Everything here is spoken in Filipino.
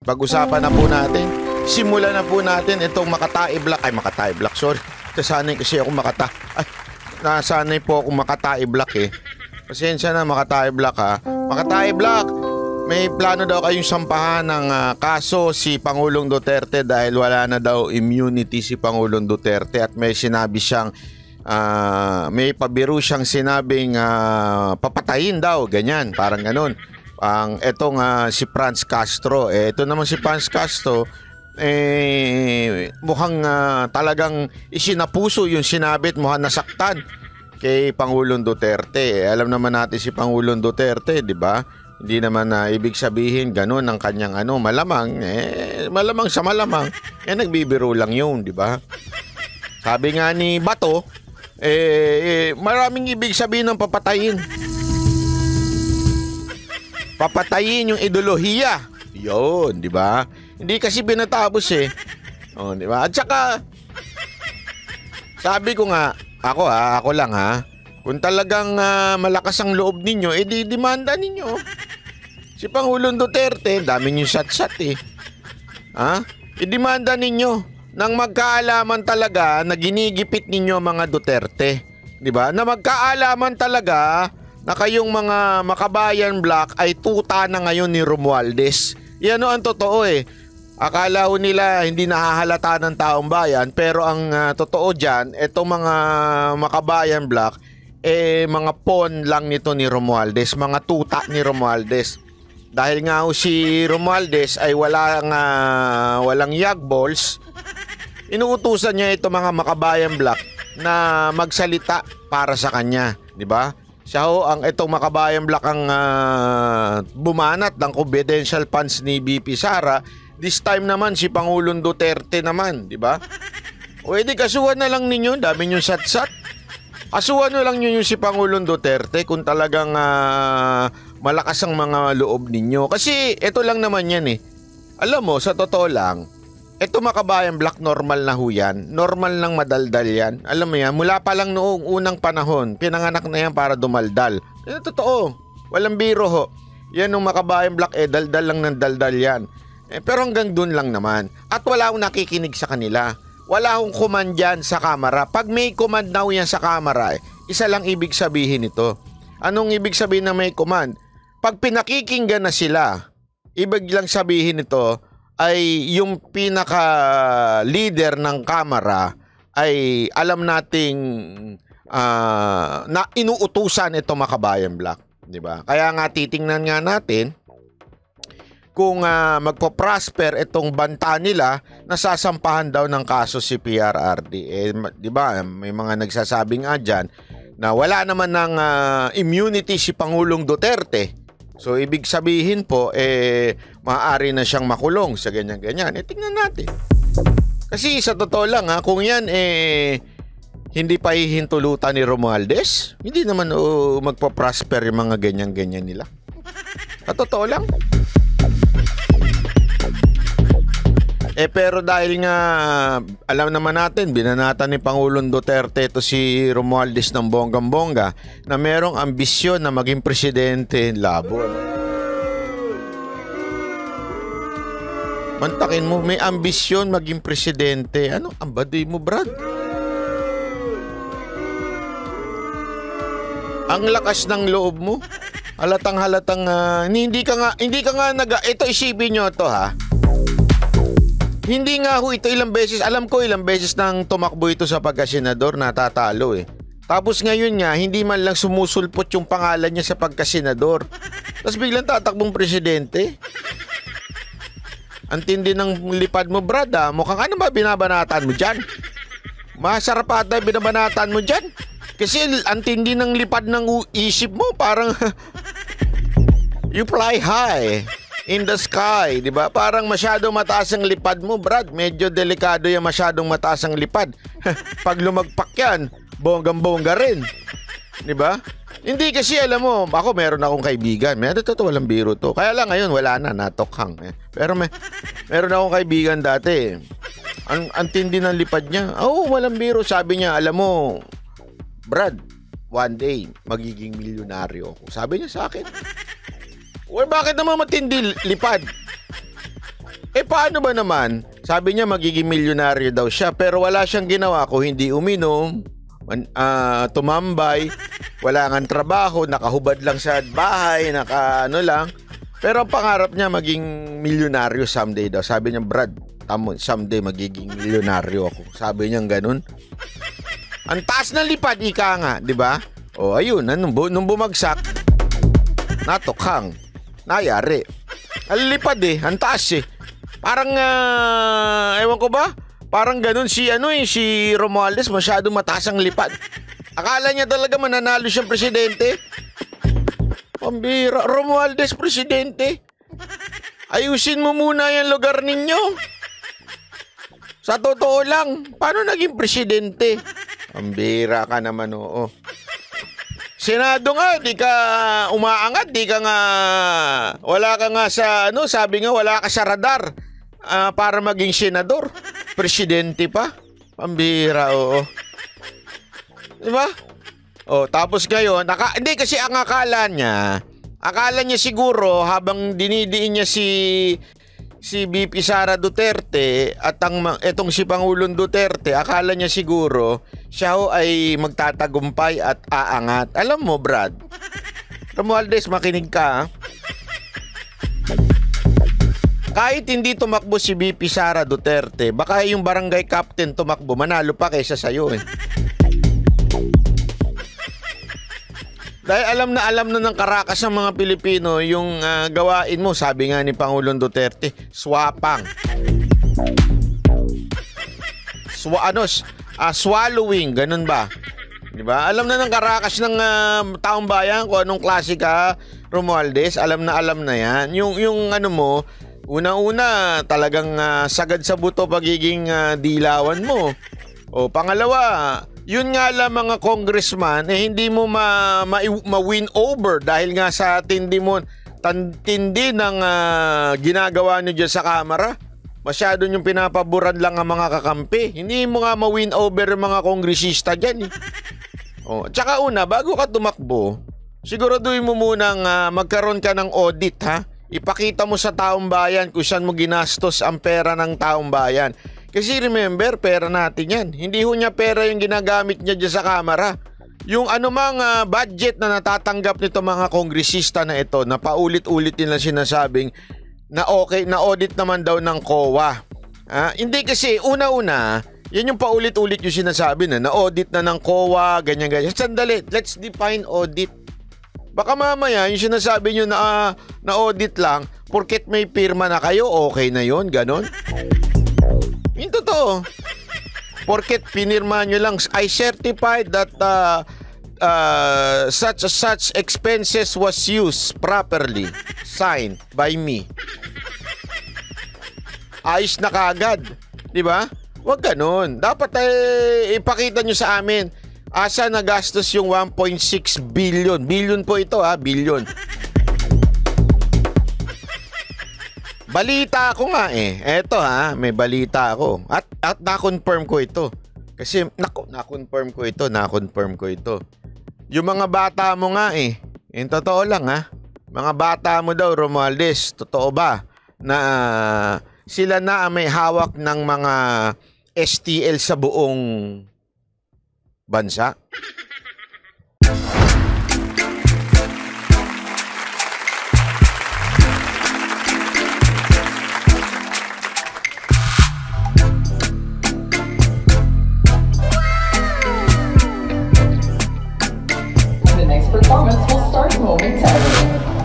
Pag-usapan na po natin. Simulan na po natin itong Makatae Black. Ay, Makatae Black, sorry. Nasanay kasi ako nasanay po ako Makatae Black eh. Pasensya na, Makatae Black ha. Makatae Black, may plano daw kayong sampahan ng kaso si Pangulong Duterte dahil wala na daw immunity si Pangulong Duterte at may sinabi siyang may pabiro siyang sinabing papatayin daw, ganyan, parang ganun. Etong si Franz Castro, ito naman si Franz Castro, mukhang talagang isinapuso yung sinabit, mukhang nasaktan kay Pangulong Duterte. Alam naman natin si Pangulong Duterte, di ba? Hindi naman ibig sabihin ganun ang kanyang malamang, malamang sa malamang, nagbibiro lang yun, di ba? Sabi nga ni Bato, maraming ibig sabihin ng papatayin. Papatayin yung ideolohiya. Yun, di ba? Hindi kasi binatapos di ba? At saka, sabi ko nga, ako lang kung talagang malakas ang loob ninyo, di-demanda ninyo. Si Pangulong Duterte, dami nyo sat-sat i-demanda ninyo nang magkaalaman talaga na ginigipit ninyo mga Duterte. Di ba? Na magkaalaman talaga na kayong mga Makabayan Black ay tuta na ngayon ni Romualdez. Yan ang totoo Akala ko nila hindi nahahalata ng taong bayan, pero ang totoo dyan, itong mga Makabayan Black, mga pawn lang nito ni Romualdez, mga tuta ni Romualdez. Dahil nga si Romualdez ay walang yagballs, inuutusan niya itong mga Makabayan Black na magsalita para sa kanya, di ba? Siya ang itong Makabayan Black ang bumanat ng confidential funds ni BP Sara. This time naman si Pangulong Duterte naman, di ba? O edi kasuhan na lang ninyo, dami nyo sat-sat. Kasuhan na lang nyo si Pangulong Duterte kung talagang malakas ang mga loob ninyo. Kasi ito lang naman yan Alam mo, sa totoo lang, ito Makabayan Black, normal na ho yan. Normal lang madaldal yan. Alam mo yan, mula pa lang noong unang panahon, pinanganak na yan para dumaldal. Totoo, walang biro ho. Yan nung Makabayan Black, daldal lang ng daldal yan. Pero hanggang dun lang naman. At wala akong nakikinig sa kanila. Wala akong command yan sa kamera. Pag may command na yan sa kamera, isa lang ibig sabihin ito. Anong ibig sabihin na may command? Pag pinakikinggan na sila, ibig lang sabihin ito, ay yung pinaka-leader ng kamera ay alam nating na inuutusan ito Makabayan Black, di ba? Kaya nga titingnan nga natin kung magpo-prosper itong banta nila, nasasampahan daw ng kaso si PRRD. Di ba? May mga nagsasabi nga diyan na wala naman ng immunity si Pangulong Duterte. So, ibig sabihin po, maaari na siyang makulong sa ganyan-ganyan. Tingnan natin. Kasi sa totoo lang, kung yan, hindi pa hihintulutan ni Romualdez, hindi naman magpa-prosper yung mga ganyan-ganyan nila. Sa totoo lang. Pero dahil nga, alam naman natin, binanatan ni Pangulong Duterte ito si Romualdez ng bonggang-bongga na merong ambisyon na maging presidente. Labo. Mantakin mo, may ambisyon maging presidente. Ano ang baduy mo, Brad? Ang lakas ng loob mo. Halatang hindi ka nga ito isipin nyo to Hindi nga ho ito ilang beses, alam ko ilang beses nang tumakbo ito sa pagkasenador, natatalo Tapos ngayon nga, hindi man lang sumusulpot yung pangalan niya sa pagkasenador. Tapos biglang tatakbong presidente. Ang tindi ng lipad mo, Brad Mukhang ano ba binabanatan mo dyan? Masarap ata binabanatan mo dyan. Kasi ang tindi ng lipad ng isip mo, parang you fly high in the sky, di ba? Parang masyadong mataas ang lipad mo, Brad. Medyo delikado yung masyadong mataas ang lipad. Pag lumagpak yan, bonggang-bongga rin. Di ba? Hindi kasi alam mo, ako meron akong kaibigan. Totoo, walang biro to. Kaya lang ngayon, wala na, natokhang. Pero meron akong kaibigan dati. Ang tindi ng lipad niya. Walang biro. Sabi niya, alam mo, Brad, one day, magiging milyonaryo ako. Sabi niya sa akin. Bakit naman matindi lipad? Paano ba naman? Sabi niya magiging milyonaryo daw siya pero wala siyang ginawa kung hindi uminom, tumambay, wala ngang trabaho, nakahubad lang sa bahay, lang. Pero ang pangarap niya maging milyonaryo someday daw. Sabi niya, Brad, someday magiging milyonaryo ako. Sabi niya ganun. Ang taas ng lipad, ika nga, di ba? Ayun, nung bumagsak, natukhang, nayari. Ang lipad ang taas Parang, ewan ko ba? Parang ganun si Romualdez, masyado mataas ang lipad. Akala niya talaga mananalo siyang presidente. Pambira, Romualdez presidente. Ayusin mo muna yung lugar ninyo. Sa totoo lang, paano naging presidente? Pambira ka naman, oo. Senado nga, di ka umaangat, di ka nga, wala ka nga sa, sabi nga, wala ka sa radar para maging senador. Presidente pa. Pambira, oo. Diba? Tapos ngayon, hindi kasi ang akala niya siguro habang dinidiin niya si VP Sara Duterte at etong si Pangulong Duterte, akala niya siguro siya ay magtatagumpay at aangat. Alam mo, Brad, Romualdez, makinig ka. Kahit hindi tumakbo si VP Sara Duterte, baka yung barangay captain tumakbo, manalo pa kaysa sa'yo Dahil alam na ng karakas ng mga Pilipino yung gawain mo, sabi nga ni Pangulong Duterte, swapang. Swallowing, ganun ba? 'Di ba? Alam na ng karakas ng taong bayan kung anong klase ka, Romualdez, alam na 'yan. Yung mo, una-una talagang sagad sa buto pagiging dilawan mo. Pangalawa, yun nga lang mga congressman, hindi mo ma-win over dahil nga sa tindi ng ginagawa nyo dyan sa kamera. Masyado yung pinapaboran lang ang mga kakampi. Hindi mo nga ma-win over yung mga kongresista dyan Tsaka bago ka tumakbo, siguraduhin mo munang magkaroon ka ng audit Ipakita mo sa taong bayan kung saan mo ginastos ang pera ng taong bayan. Kasi remember, pera natin yan. Hindi ho niya pera yung ginagamit niya dyan sa kamera. Yung anumang budget na natatanggap nito mga kongresista na ito, na paulit-ulit nila sinasabing na okay, na audit naman daw ng COA. Hindi kasi, una-una, yan yung paulit-ulit yung sinasabi na audit na ng COA, ganyan-ganyan. Sandali, let's define audit. Baka mamaya, yung sinasabi nyo na audit lang, porket may pirma na kayo, okay na yon, ganon. Yung totoo. Porket pinirma nyo lang, I certified that such expenses was used properly, signed by me. Ayos na kagad. Diba? Huwag ganon. Dapat ipakita nyo sa amin, asa nagastos yung 1.6 billion. Billion po ito billion. Balita ako nga Eto may balita ako. At na-confirm ko ito. Kasi na-confirm ko ito. Yung mga bata mo nga yung totoo lang Mga bata mo daw, Romualdez, totoo ba na sila na may hawak ng mga STL sa buong bansa? The next performance will start momentarily.